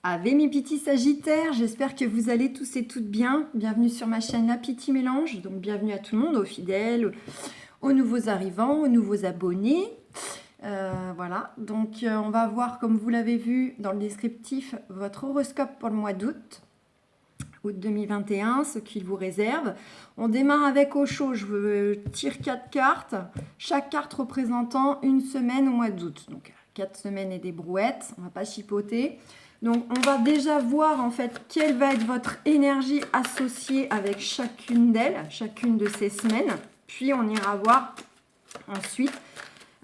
Ave mes petits Sagittaires, j'espère que vous allez tous et toutes bien. Bienvenue sur ma chaîne La Petit Mélange. Donc bienvenue à tout le monde, aux fidèles, aux nouveaux arrivants, aux nouveaux abonnés. Voilà, donc on va voir, comme vous l'avez vu dans le descriptif, votre horoscope pour le mois d'août. Août 2021, ce qu'il vous réserve. On démarre avec au chaud. Je tire 4 cartes, chaque carte représentant une semaine au mois d'août. Donc 4 semaines et des brouettes, on ne va pas chipoter. Donc on va déjà voir en fait quelle va être votre énergie associée avec chacune d'elles, chacune de ces semaines. Puis on ira voir ensuite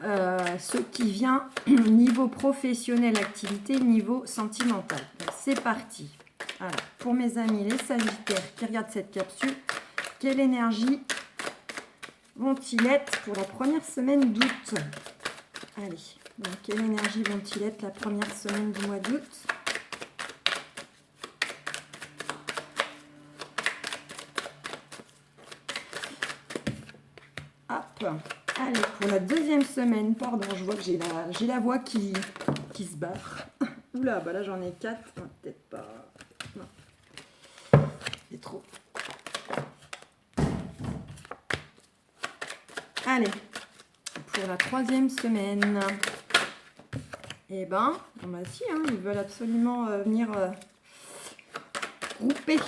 ce qui vient niveau professionnel, activité, niveau sentimental. C'est parti. Alors, pour mes amis les Sagittaires qui regardent cette capsule, quelle énergie vont-ils être pour la première semaine d'août? Allez, donc quelle énergie vont-ils être la première semaine du mois d'août? Hop, allez, pour la deuxième semaine, pardon, je vois que j'ai la voix qui se barre. Oula, bah là j'en ai 4, peut-être pas... Non, c'est trop. Allez, pour la troisième semaine. Eh ben, bah si, hein, ils veulent absolument venir grouper.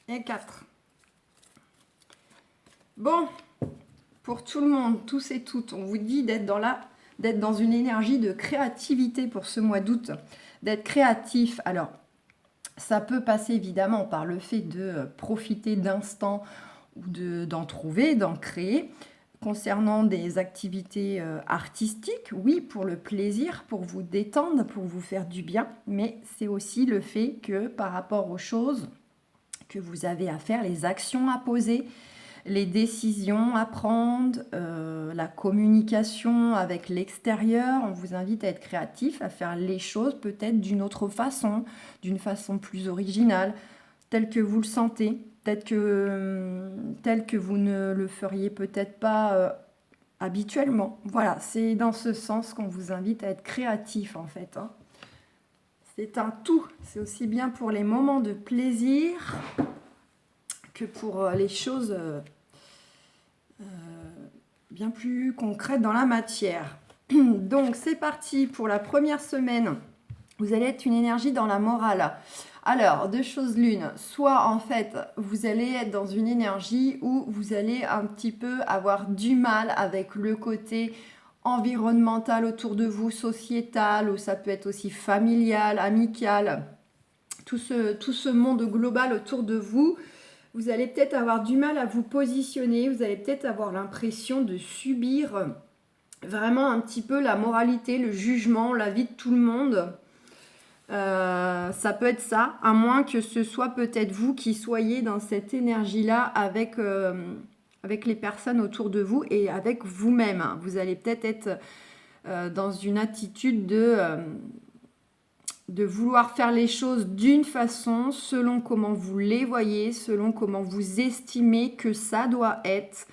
Et 4. Bon, pour tout le monde, tous et toutes, on vous dit d'être dans une énergie de créativité pour ce mois d'août, d'être créatif. Alors, ça peut passer évidemment par le fait de profiter d'instants ou d'en trouver, d'en créer. Concernant des activités artistiques, oui, pour le plaisir, pour vous détendre, pour vous faire du bien, mais c'est aussi le fait que par rapport aux choses que vous avez à faire, les actions à poser, les décisions à prendre, la communication avec l'extérieur, on vous invite à être créatif, à faire les choses peut-être d'une autre façon, d'une façon plus originale, telle que vous le sentez. Tel que vous ne le feriez peut-être pas habituellement. Voilà, c'est dans ce sens qu'on vous invite à être créatif en fait. Hein. C'est un tout. C'est aussi bien pour les moments de plaisir que pour les choses bien plus concrètes dans la matière. Donc c'est parti pour la première semaine. Vous allez être une énergie dans la morale. Alors, deux choses l'une, soit en fait, vous allez être dans une énergie où vous allez un petit peu avoir du mal avec le côté environnemental autour de vous, sociétal, ou ça peut être aussi familial, amical, tout ce monde global autour de vous. Vous allez peut-être avoir du mal à vous positionner, vous allez peut-être avoir l'impression de subir vraiment un petit peu la moralité, le jugement, la vie de tout le monde. Ça peut être ça, à moins que ce soit peut-être vous qui soyez dans cette énergie-là avec les personnes autour de vous et avec vous-même. Vous allez peut-être être dans une attitude de vouloir faire les choses d'une façon, selon comment vous les voyez, selon comment vous estimez que ça doit être.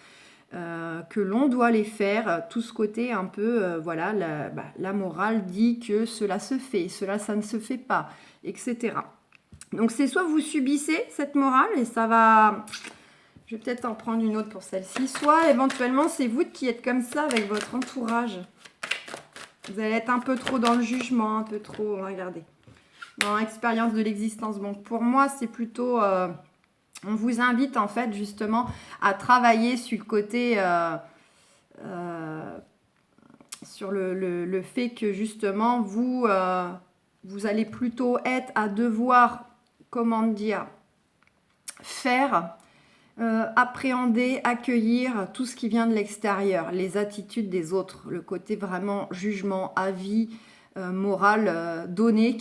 Que l'on doit les faire, tout ce côté un peu, voilà, la morale dit que cela se fait, cela ça ne se fait pas, etc. Donc c'est soit vous subissez cette morale et ça va, je vais peut-être en prendre une autre pour celle-ci, soit éventuellement c'est vous qui êtes comme ça avec votre entourage. Vous allez être un peu trop dans le jugement, un peu trop, regardez, dans l'expérience de l'existence. Donc pour moi c'est plutôt... on vous invite en fait justement à travailler sur le côté, sur le fait que justement vous allez plutôt être à devoir, comment dire, faire, appréhender, accueillir tout ce qui vient de l'extérieur, les attitudes des autres, le côté vraiment jugement, avis, morale donné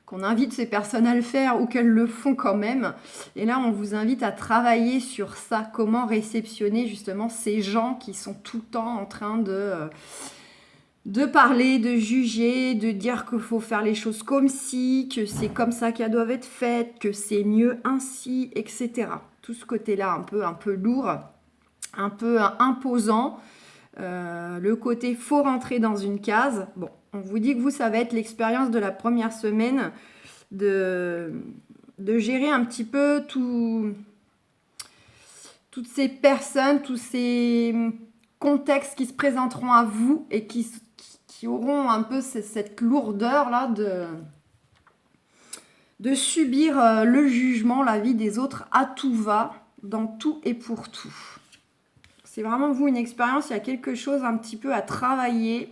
qu'on invite ces personnes à le faire ou qu'elles le font quand même. Et là, on vous invite à travailler sur ça, comment réceptionner justement ces gens qui sont tout le temps en train de parler, de juger, de dire qu'il faut faire les choses comme si, que c'est comme ça qu'elles doivent être faites, que c'est mieux ainsi, etc. Tout ce côté-là un peu lourd, un peu imposant, le côté faut rentrer dans une case. Bon, On vous dit que vous, ça va être l'expérience de la première semaine de gérer un petit peu toutes ces personnes, tous ces contextes qui se présenteront à vous et qui auront un peu cette lourdeur-là de subir le jugement, la vie des autres à tout va, dans tout et pour tout. C'est vraiment, vous, une expérience, il y a quelque chose un petit peu à travailler,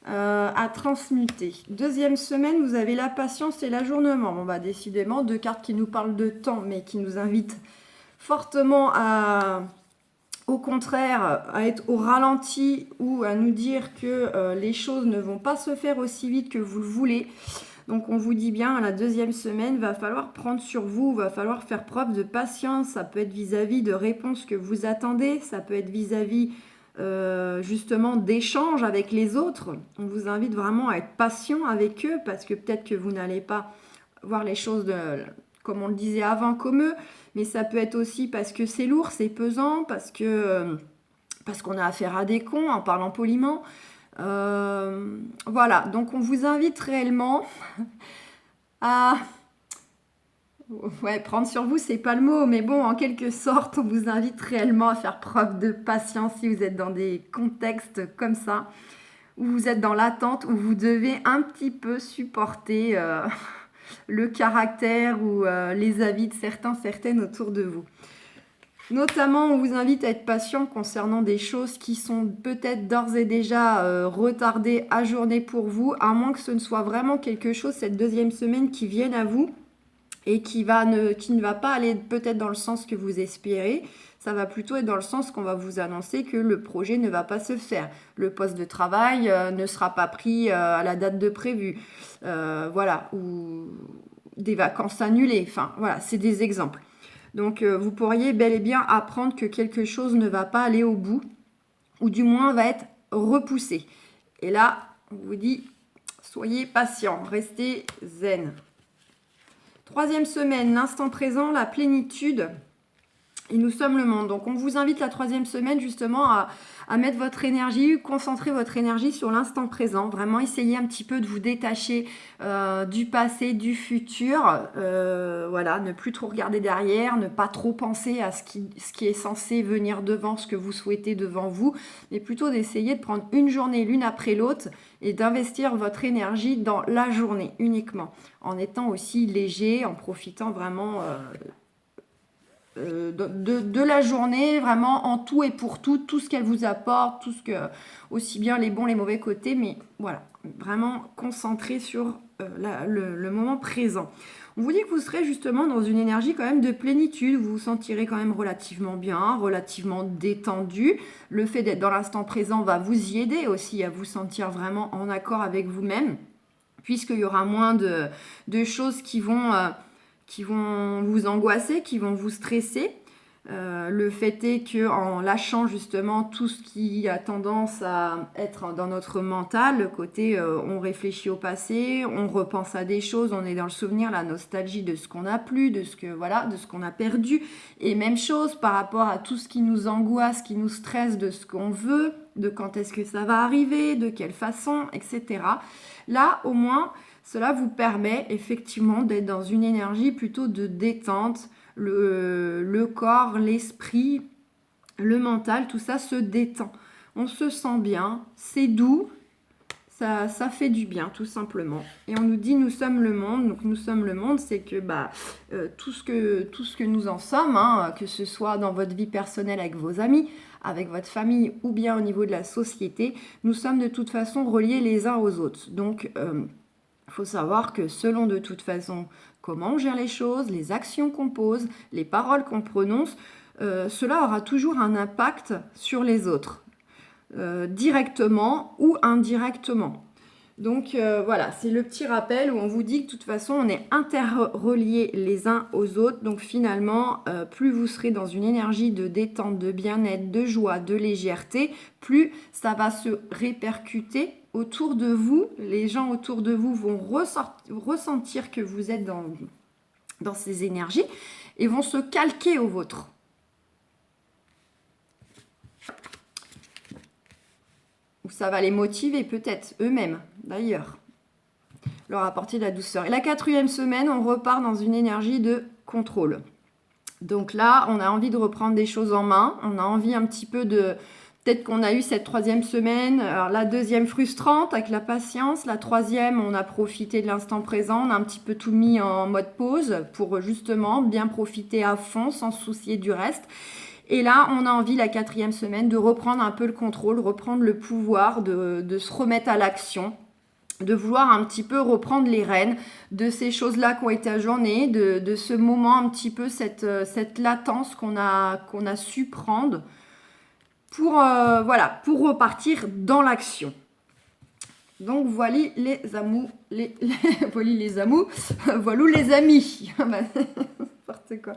à transmuter. Deuxième semaine, vous avez la patience et l'ajournement. Bon, bah, décidément, deux cartes qui nous parlent de temps, mais qui nous invitent fortement au contraire, à être au ralenti ou à nous dire que les choses ne vont pas se faire aussi vite que vous le voulez. Donc on vous dit bien, la deuxième semaine, va falloir prendre sur vous, va falloir faire preuve de patience. Ça peut être vis-à-vis de réponses que vous attendez, ça peut être vis-à-vis justement d'échanges avec les autres. On vous invite vraiment à être patient avec eux parce que peut-être que vous n'allez pas voir les choses comme on le disait avant comme eux, mais ça peut être aussi parce que c'est lourd, c'est pesant, parce qu'on a affaire à des cons en parlant poliment. Voilà, donc on vous invite réellement à prendre sur vous, c'est pas le mot, mais bon, en quelque sorte, on vous invite réellement à faire preuve de patience si vous êtes dans des contextes comme ça, où vous êtes dans l'attente, où vous devez un petit peu supporter le caractère ou les avis de certaines autour de vous. Notamment, on vous invite à être patient concernant des choses qui sont peut-être d'ores et déjà retardées, ajournées pour vous, à moins que ce ne soit vraiment quelque chose, cette deuxième semaine, qui vienne à vous et qui ne va pas aller peut-être dans le sens que vous espérez. Ça va plutôt être dans le sens qu'on va vous annoncer que le projet ne va pas se faire. Le poste de travail ne sera pas pris à la date de prévu. Voilà, ou des vacances annulées. Enfin, voilà, c'est des exemples. Donc, vous pourriez bel et bien apprendre que quelque chose ne va pas aller au bout, ou du moins va être repoussé. Et là, on vous dit, soyez patient, restez zen. Troisième semaine, l'instant présent, la plénitude. Et nous sommes le monde. Donc, on vous invite la troisième semaine justement à mettre votre énergie, concentrer votre énergie sur l'instant présent. Vraiment, essayer un petit peu de vous détacher du passé, du futur. Voilà, ne plus trop regarder derrière, ne pas trop penser à ce qui est censé venir devant, ce que vous souhaitez devant vous, mais plutôt d'essayer de prendre une journée l'une après l'autre et d'investir votre énergie dans la journée uniquement, en étant aussi léger, en profitant vraiment de la journée, vraiment en tout et pour tout ce qu'elle vous apporte, aussi bien les bons, les mauvais côtés, mais voilà, vraiment concentré sur le moment présent. On vous dit que vous serez justement dans une énergie quand même de plénitude, vous vous sentirez quand même relativement bien, relativement détendu. Le fait d'être dans l'instant présent va vous y aider aussi à vous sentir vraiment en accord avec vous-même, puisqu'il y aura moins de choses qui vont vous angoisser, qui vont vous stresser. Le fait est qu'en lâchant justement tout ce qui a tendance à être dans notre mental, le côté on réfléchit au passé, on repense à des choses, on est dans le souvenir, la nostalgie de ce qu'on n'a plus, de ce qu'on a perdu. Et même chose par rapport à tout ce qui nous angoisse, qui nous stresse, de ce qu'on veut, de quand est-ce que ça va arriver, de quelle façon, etc. Là, au moins, cela vous permet effectivement d'être dans une énergie plutôt de détente. Le corps, l'esprit, le mental, tout ça se détend. On se sent bien, c'est doux, ça fait du bien tout simplement. Et on nous dit nous sommes le monde. Donc nous sommes le monde, c'est que tout ce que nous en sommes, hein, que ce soit dans votre vie personnelle avec vos amis, avec votre famille ou bien au niveau de la société, nous sommes de toute façon reliés les uns aux autres. Donc il faut savoir que selon de toute façon comment on gère les choses, les actions qu'on pose, les paroles qu'on prononce, cela aura toujours un impact sur les autres, directement ou indirectement. Donc voilà, c'est le petit rappel où on vous dit que de toute façon on est interreliés les uns aux autres. Donc finalement, plus vous serez dans une énergie de détente, de bien-être, de joie, de légèreté, plus ça va se répercuter autour de vous. Les gens autour de vous vont ressentir que vous êtes dans ces énergies et vont se calquer aux vôtres. Ou ça va les motiver peut-être eux-mêmes, d'ailleurs. Leur apporter de la douceur. Et la 4e semaine, on repart dans une énergie de contrôle. Donc là, on a envie de reprendre des choses en main. On a envie un petit peu de... Peut-être qu'on a eu cette 3e semaine. Alors la 2e frustrante avec la patience. La 3e, on a profité de l'instant présent. On a un petit peu tout mis en mode pause pour justement bien profiter à fond sans se soucier du reste. Et là, on a envie, la 4e semaine, de reprendre un peu le contrôle, reprendre le pouvoir, de se remettre à l'action, de vouloir un petit peu reprendre les rênes de ces choses-là qui ont été ajournées, de ce moment un petit peu, cette latence qu'on a su prendre pour, pour repartir dans l'action. Donc voilà les amours, voilà les amours, voilà les amis. N'importe quoi.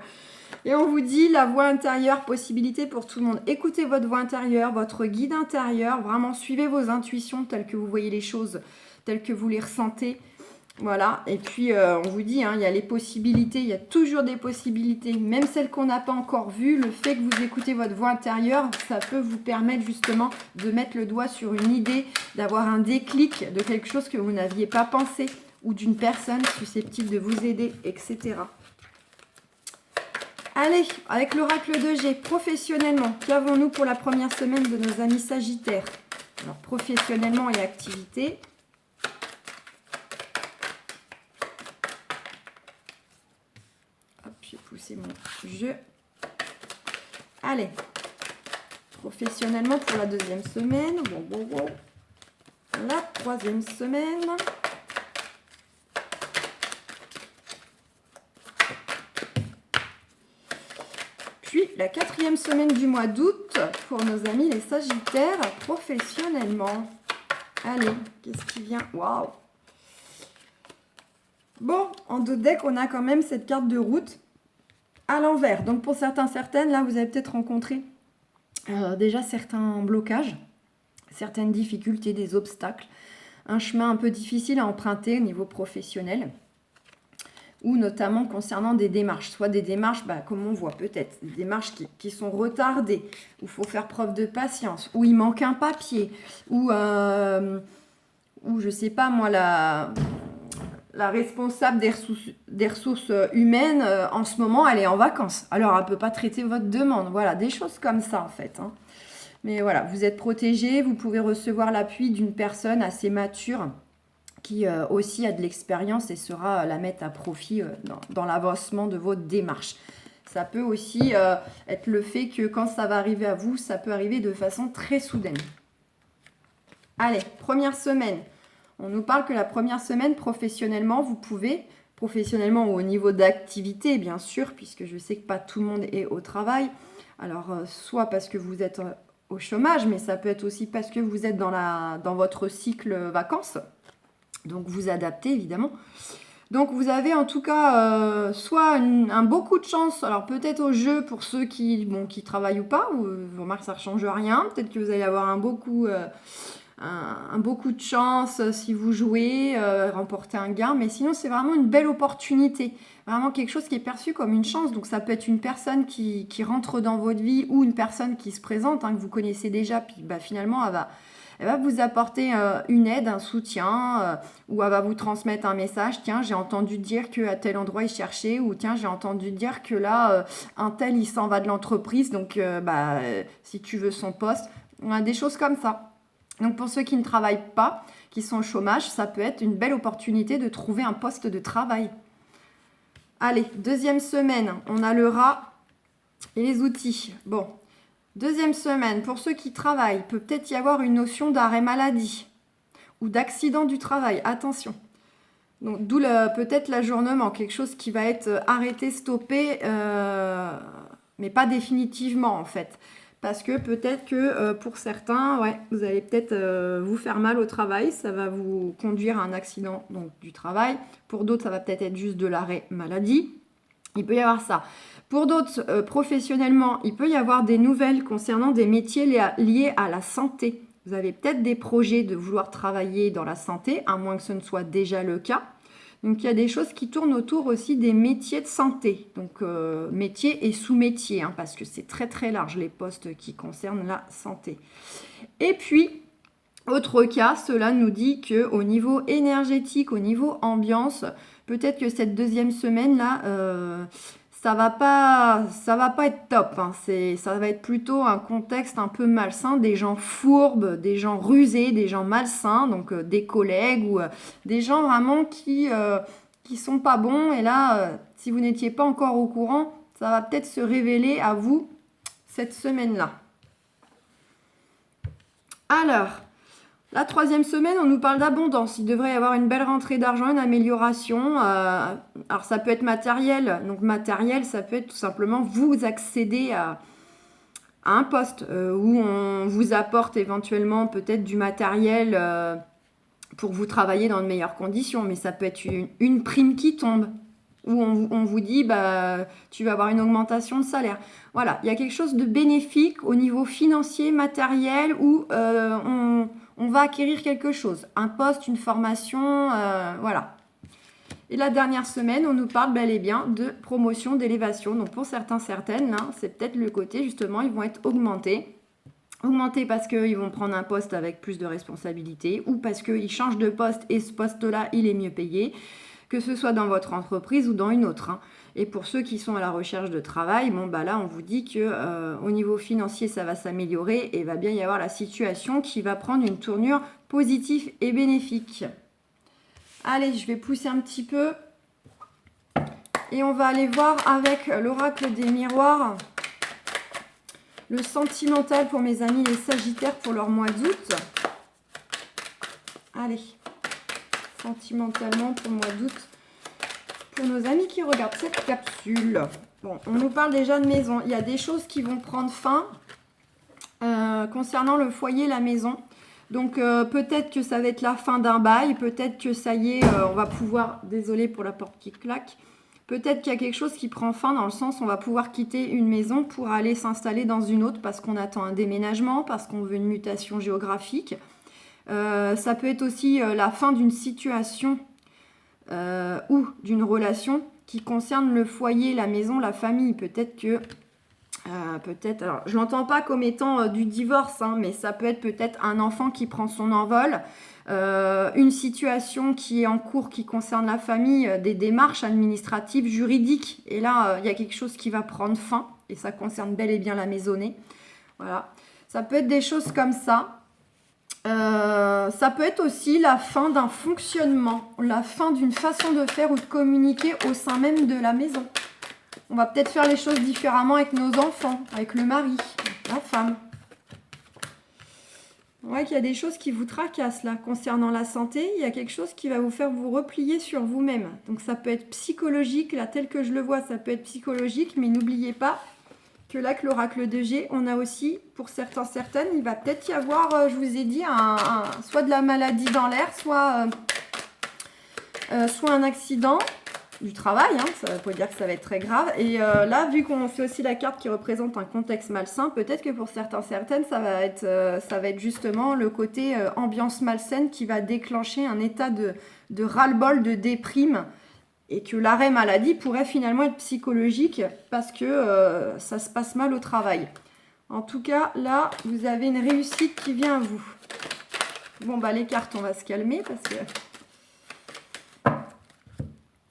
Et on vous dit la voix intérieure, possibilité pour tout le monde. Écoutez votre voix intérieure, votre guide intérieur. Vraiment, suivez vos intuitions telles que vous voyez les choses, telles que vous les ressentez. Voilà. Et puis, on vous dit, il y a les possibilités. Il y a toujours des possibilités. Même celles qu'on n'a pas encore vues. Le fait que vous écoutez votre voix intérieure, ça peut vous permettre justement de mettre le doigt sur une idée, d'avoir un déclic de quelque chose que vous n'aviez pas pensé ou d'une personne susceptible de vous aider, etc. Allez, avec l'oracle de G, professionnellement, qu'avons-nous pour la première semaine de nos amis Sagittaires? Alors, professionnellement et activité. Hop, j'ai poussé mon jeu. Allez, professionnellement pour la 2e semaine. Bon. La 3e semaine. Puis la 4e semaine du mois d'août pour nos amis les Sagittaires, professionnellement. Allez, qu'est-ce qui vient? Waouh! Bon, en dos de deck, on a quand même cette carte de route à l'envers. Donc pour certaines, là, vous avez peut-être rencontré déjà certains blocages, certaines difficultés, des obstacles, un chemin un peu difficile à emprunter au niveau professionnel. Ou notamment concernant des démarches, soit des démarches, comme on voit peut-être, des démarches qui sont retardées, où il faut faire preuve de patience, où il manque un papier, ou je ne sais pas moi, la responsable des ressources humaines, en ce moment, elle est en vacances. Alors, elle ne peut pas traiter votre demande. Voilà, des choses comme ça en fait. Mais voilà, vous êtes protégé, vous pouvez recevoir l'appui d'une personne assez mature, qui aussi a de l'expérience et saura la mettre à profit dans l'avancement de votre démarche. Ça peut aussi être le fait que quand ça va arriver à vous, ça peut arriver de façon très soudaine. Allez, première semaine. On nous parle que la première semaine, professionnellement, vous pouvez, professionnellement ou au niveau d'activité, bien sûr, puisque je sais que pas tout le monde est au travail. Alors, soit parce que vous êtes au chômage, mais ça peut être aussi parce que vous êtes dans votre cycle vacances. Donc, vous adaptez, évidemment. Donc, vous avez en tout cas soit un beau coup de chance. Alors, peut-être au jeu pour ceux qui travaillent ou pas. Vous remarquez que ça ne change rien. Peut-être que vous allez avoir un beau coup de chance si vous jouez, remporter un gain. Mais sinon, c'est vraiment une belle opportunité. Vraiment quelque chose qui est perçu comme une chance. Donc, ça peut être une personne qui rentre dans votre vie ou une personne qui se présente, que vous connaissez déjà. Puis, finalement, elle va vous apporter une aide, un soutien, ou elle va vous transmettre un message. Tiens, j'ai entendu dire qu'à tel endroit, il cherchait, ou tiens, j'ai entendu dire que là, un tel, il s'en va de l'entreprise, donc si tu veux son poste. On a des choses comme ça. Donc, pour ceux qui ne travaillent pas, qui sont au chômage, ça peut être une belle opportunité de trouver un poste de travail. Allez, deuxième semaine, on a le rat et les outils. Bon. Deuxième semaine, pour ceux qui travaillent, peut peut-être y avoir une notion d'arrêt maladie ou d'accident du travail. Attention. Donc, d'où peut-être l'ajournement, quelque chose qui va être arrêté, stoppé, mais pas définitivement en fait. Parce que peut-être que pour certains, vous allez peut-être vous faire mal au travail, ça va vous conduire à un accident donc, du travail. Pour d'autres, ça va peut-être être juste de l'arrêt maladie. Il peut y avoir ça. Pour d'autres, professionnellement, il peut y avoir des nouvelles concernant des métiers liés à la santé. Vous avez peut-être des projets de vouloir travailler dans la santé, à moins que ce ne soit déjà le cas. Donc, il y a des choses qui tournent autour aussi des métiers de santé. Donc, métiers et sous-métiers, parce que c'est très, très large, les postes qui concernent la santé. Et puis, Autre cas, cela nous dit qu'au niveau énergétique, au niveau ambiance, peut-être que cette deuxième semaine-là, ça va pas être top. Hein. Ça va être plutôt un contexte un peu malsain, des gens fourbes, des gens rusés, des gens malsains, donc des collègues ou des gens vraiment qui sont pas bons. Et là, si vous n'étiez pas encore au courant, ça va peut-être se révéler à vous cette semaine-là. Alors, la troisième semaine, on nous parle d'abondance. Il devrait y avoir une belle rentrée d'argent, une amélioration. Alors, ça peut être matériel. Donc, matériel, ça peut être tout simplement vous accéder à un poste où on vous apporte éventuellement peut-être du matériel pour vous travailler dans de meilleures conditions. Mais ça peut être une prime qui tombe, où on vous dit tu vas avoir une augmentation de salaire. Voilà, il y a quelque chose de bénéfique au niveau financier, matériel, où on va acquérir quelque chose, un poste, une formation, voilà. Et la dernière semaine, on nous parle bel et bien de promotion, d'élévation. Donc pour certains, certaines, là, c'est peut-être le côté, justement, ils vont être augmentés. Augmentés parce qu'ils vont prendre un poste avec plus de responsabilités ou parce qu'ils changent de poste et ce poste-là, il est mieux payé, que ce soit dans votre entreprise ou dans une autre. Hein. Et pour ceux qui sont à la recherche de travail, là, on vous dit qu'au niveau financier, ça va s'améliorer et va bien y avoir la situation qui va prendre une tournure positive et bénéfique. Allez, je vais pousser un petit peu et on va aller voir avec l'oracle des miroirs le sentimental pour mes amis les Sagittaires pour leur mois d'août. Allez, sentimentalement pour le mois d'août. Pour nos amis qui regardent cette capsule. Bon, on nous parle déjà de maison. Il y a des choses qui vont prendre fin concernant le foyer, la maison. Donc peut-être que ça va être la fin d'un bail. Peut-être que ça y est, on va pouvoir... Désolée pour la porte qui claque. Peut-être qu'il y a quelque chose qui prend fin dans le sens où on va pouvoir quitter une maison pour aller s'installer dans une autre parce qu'on attend un déménagement, parce qu'on veut une mutation géographique. Ça peut être aussi la fin d'une situation ou d'une relation qui concerne le foyer, la maison, la famille. Peut-être que... alors je l'entends pas comme étant du divorce, hein, mais ça peut être peut-être un enfant qui prend son envol, une situation qui est en cours qui concerne la famille, des démarches administratives, juridiques, et là il y a quelque chose qui va prendre fin, et ça concerne bel et bien la maisonnée. Voilà, ça peut être des choses comme ça. Ça peut être aussi la fin d'un fonctionnement, la fin d'une façon de faire ou de communiquer au sein même de la maison. On va peut-être faire les choses différemment avec nos enfants, avec le mari, la femme. On voit qu'il y a des choses qui vous tracassent là. Concernant la santé, il y a quelque chose qui va vous faire vous replier sur vous-même. Donc ça peut être psychologique, là tel que je le vois, ça peut être psychologique, mais n'oubliez pas que là, que l'oracle de G, on a aussi, pour certains, certaines, il va peut-être y avoir, je vous ai dit, soit de la maladie dans l'air, soit un accident du travail, hein, ça veut dire que ça va être très grave. Et là, vu qu'on fait aussi la carte qui représente un contexte malsain, peut-être que pour certains, certaines, ça va être justement le côté ambiance malsaine qui va déclencher un état de ras-le-bol, de déprime, et que l'arrêt maladie pourrait finalement être psychologique parce que ça se passe mal au travail. En tout cas, là, vous avez une réussite qui vient à vous. Bon, les cartes, on va se calmer parce que...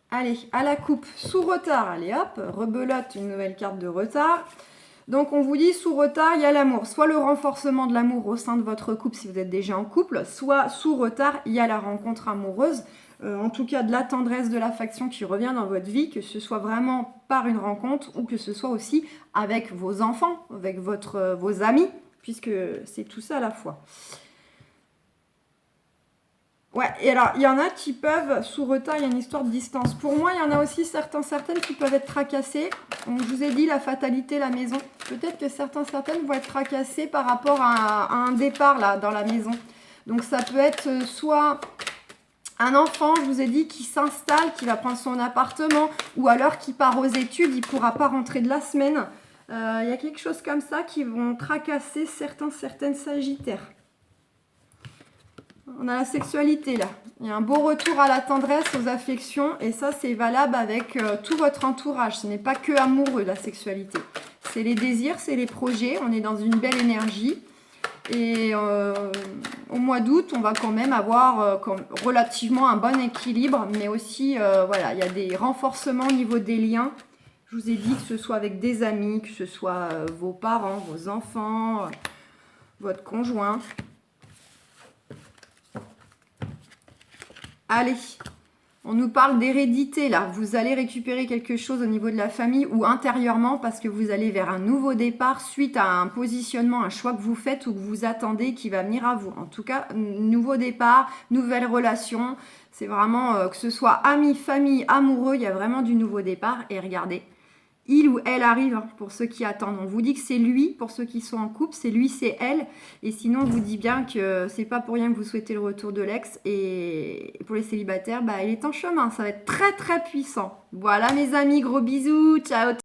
Allez, à la coupe, sous retard, allez hop, rebelote, une nouvelle carte de retard. Donc on vous dit, sous retard, il y a l'amour. Soit le renforcement de l'amour au sein de votre couple si vous êtes déjà en couple, soit sous retard, il y a la rencontre amoureuse. En tout cas, de la tendresse, de l'affection qui revient dans votre vie, que ce soit vraiment par une rencontre ou que ce soit aussi avec vos enfants, avec vos amis, puisque c'est tout ça à la fois. Ouais, et alors, il y en a qui peuvent, sous retard, il y a une histoire de distance. Pour moi, il y en a aussi certaines qui peuvent être tracassées. Donc, je vous ai dit, la fatalité, la maison. Peut-être que certaines vont être tracassées par rapport à un départ, là, dans la maison. Donc, ça peut être soit un enfant, je vous ai dit, qui s'installe, qui va prendre son appartement, ou alors qui part aux études, il ne pourra pas rentrer de la semaine. Il y a quelque chose comme ça qui vont tracasser certaines sagittaires. On a la sexualité là. Il y a un beau retour à la tendresse, aux affections. Et ça, c'est valable avec tout votre entourage. Ce n'est pas que amoureux, la sexualité. C'est les désirs, c'est les projets. On est dans une belle énergie. Et au mois d'août, on va quand même avoir relativement un bon équilibre, mais aussi, voilà, il y a des renforcements au niveau des liens. Je vous ai dit que ce soit avec des amis, que ce soit vos parents, vos enfants, votre conjoint. Allez, on nous parle d'hérédité là. Vous allez récupérer quelque chose au niveau de la famille ou intérieurement parce que vous allez vers un nouveau départ suite à un positionnement, un choix que vous faites ou que vous attendez qui va venir à vous. En tout cas, nouveau départ, nouvelle relation. C'est vraiment que ce soit amis, famille, amoureux, il y a vraiment du nouveau départ. Et regardez, il ou elle arrive, hein, pour ceux qui attendent. On vous dit que c'est lui, pour ceux qui sont en couple, c'est lui, c'est elle. Et sinon, on vous dit bien que c'est pas pour rien que vous souhaitez le retour de l'ex. Et pour les célibataires, bah, il est en chemin. Ça va être très, très puissant. Voilà, mes amis, gros bisous. Ciao.